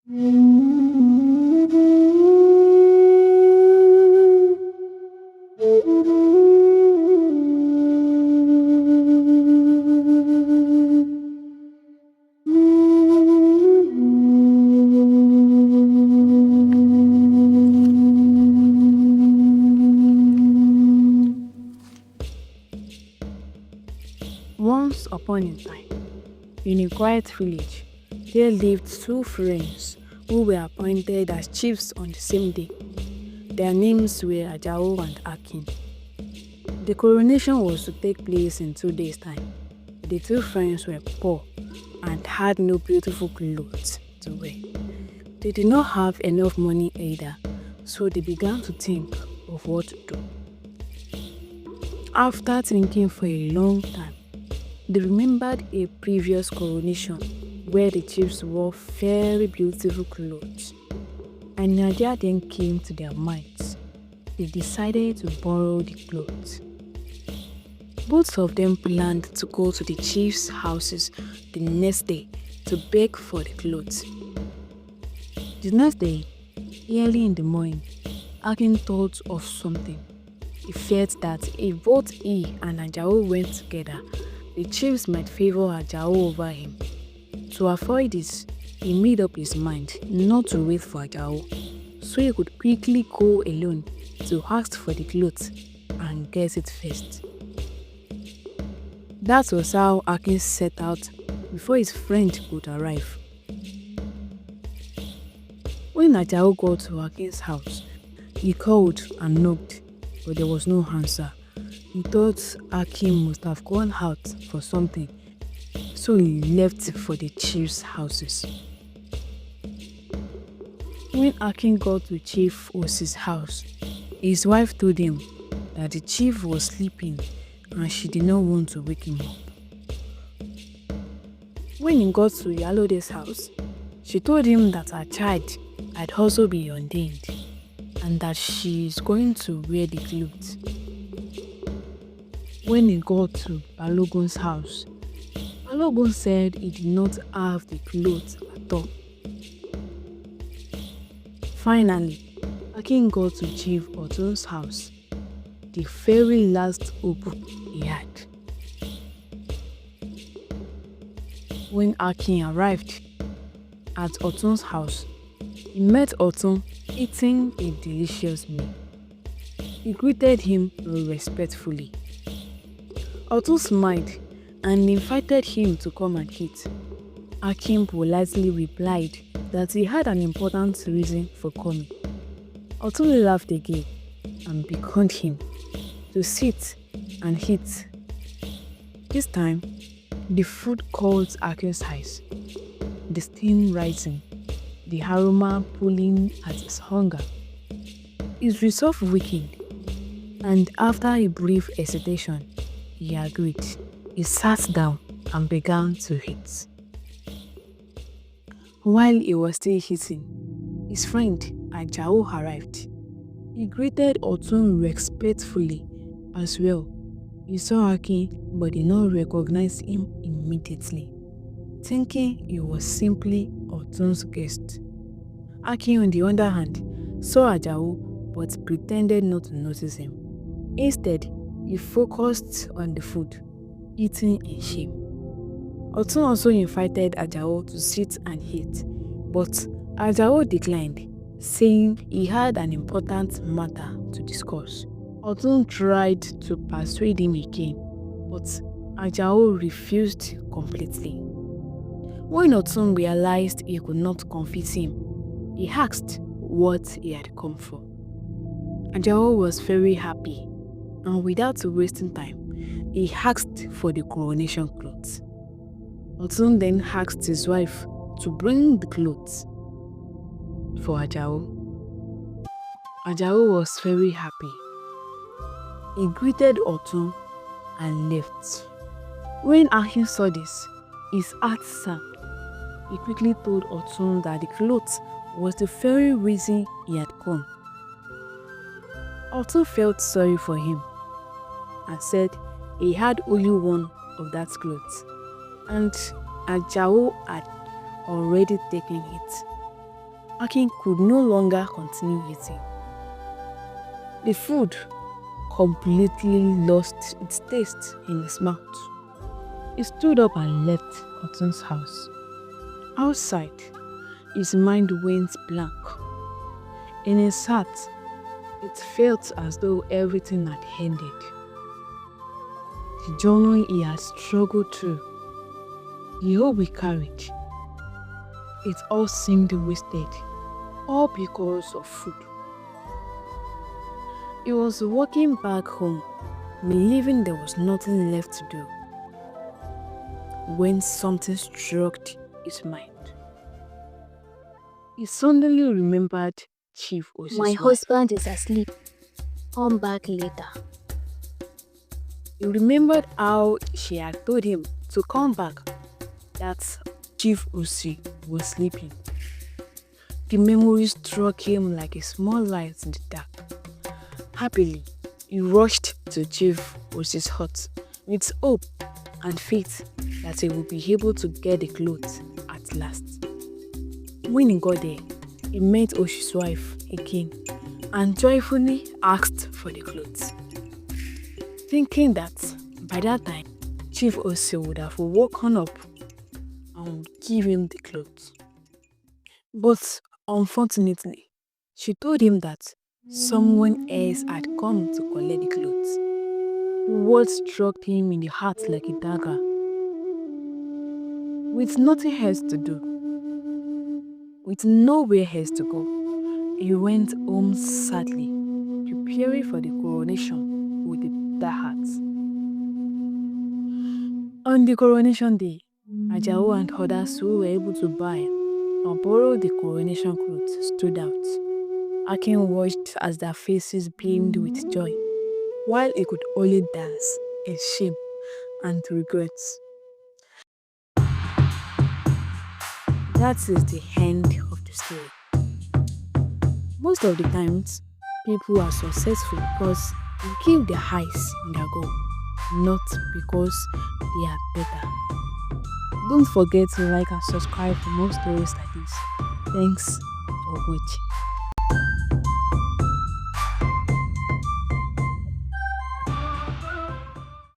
Once upon a time, in a quiet village, there lived two friends who were appointed as chiefs on the same day. Their names were Ajao and Akin. The coronation was to take place in 2 days' time. The two friends were poor and had no beautiful clothes to wear. They did not have enough money either, so they began to think of what to do. After thinking for a long time, they remembered a previous coronation where the chiefs wore very beautiful clothes. An idea then came to their minds. They decided to borrow the clothes. Both of them planned to go to the chiefs' houses the next day to beg for the clothes. The next day, early in the morning, Akin thought of something. He felt that if both he and Ajao went together, the chiefs might favor Ajao over him. To avoid this, he made up his mind not to wait for Ajao, so he could quickly go alone to ask for the clothes and get it first. That was how Akin set out before his friend could arrive. When Ajao got to Akin's house, he called and knocked, but there was no answer. He thought Akin must have gone out for something, so he left for the chief's houses. When Akin got to Chief Osi's house, his wife told him that the chief was sleeping and she did not want to wake him up. When he got to Yalode's house, she told him that her child had also been ordained and that she is going to wear the clothes. When he got to Balogun's house, Balogun said he did not have the clothes at all. Finally, Akin got to Chief Otun's house, the very last hope he had. When Akin arrived at Otun's house, he met Otun eating a delicious meal. He greeted him respectfully. Otun smiled and invited him to come and eat. Akin politely replied that he had an important reason for coming. Otun laughed again and beckoned him to sit and eat. This time, the food caught Akin's eyes, the steam rising, the aroma pulling at his hunger. His resolve weakened, and after a brief hesitation, he agreed. He sat down and began to eat. While he was still eating, his friend Ajao arrived. He greeted Otun respectfully as well. He saw Akin but did not recognize him immediately, thinking he was simply Otun's guest. Akin, on the other hand, saw Ajao but pretended not to notice him. Instead, he focused on the food, eating in shame. Otun also invited Ajao to sit and eat, but Ajao declined, saying he had an important matter to discuss. Otun tried to persuade him again, but Ajao refused completely. When Otun realized he could not convince him, he asked what he had come for. Ajao was very happy, and without wasting time, he asked for the coronation clothes. Otun then asked his wife to bring the clothes for Ajao. Ajao was very happy. He greeted Otun and left. When Akin saw this, his heart sank. He quickly told Otun that the clothes was the very reason he had come. Otun felt sorry for him and said he had only one of that clothes, and Ajao had already taken it. Akin could no longer continue eating. The food completely lost its taste in his mouth. He stood up and left Otun's house. Outside, his mind went blank. In his heart, it felt as though everything had ended. The journey he had struggled through, the hope he carried, it all seemed wasted, all because of food. He was walking back home, believing there was nothing left to do, when something struck his mind. He suddenly remembered Chief Osi's My wife. husband is asleep. Come back later. He remembered how she had told him to come back, that Chief Osi was sleeping. The memory struck him like a small light in the dark. Happily, he rushed to Chief Osi's hut with hope and faith that he would be able to get the clothes at last. When he got there, he met Oshi's wife again and joyfully asked for the clothes, thinking that by that time, Chief Osi would have woken up and would give him the clothes. But unfortunately, she told him that someone else had come to collect the clothes. The words struck him in the heart like a dagger. With nothing else to do, with nowhere else to go, he went home sadly, preparing for the coronation with a bitter heart. On the coronation day, Ajao and others who were able to buy or borrow the coronation clothes stood out. Akin watched as their faces beamed with joy, while he could only dance in shame and regrets. That is the end of the story. Most of the times, people are successful because they keep their eyes on their goal, not because they are better. Don't forget to like and subscribe for more stories like this. Thanks for watching.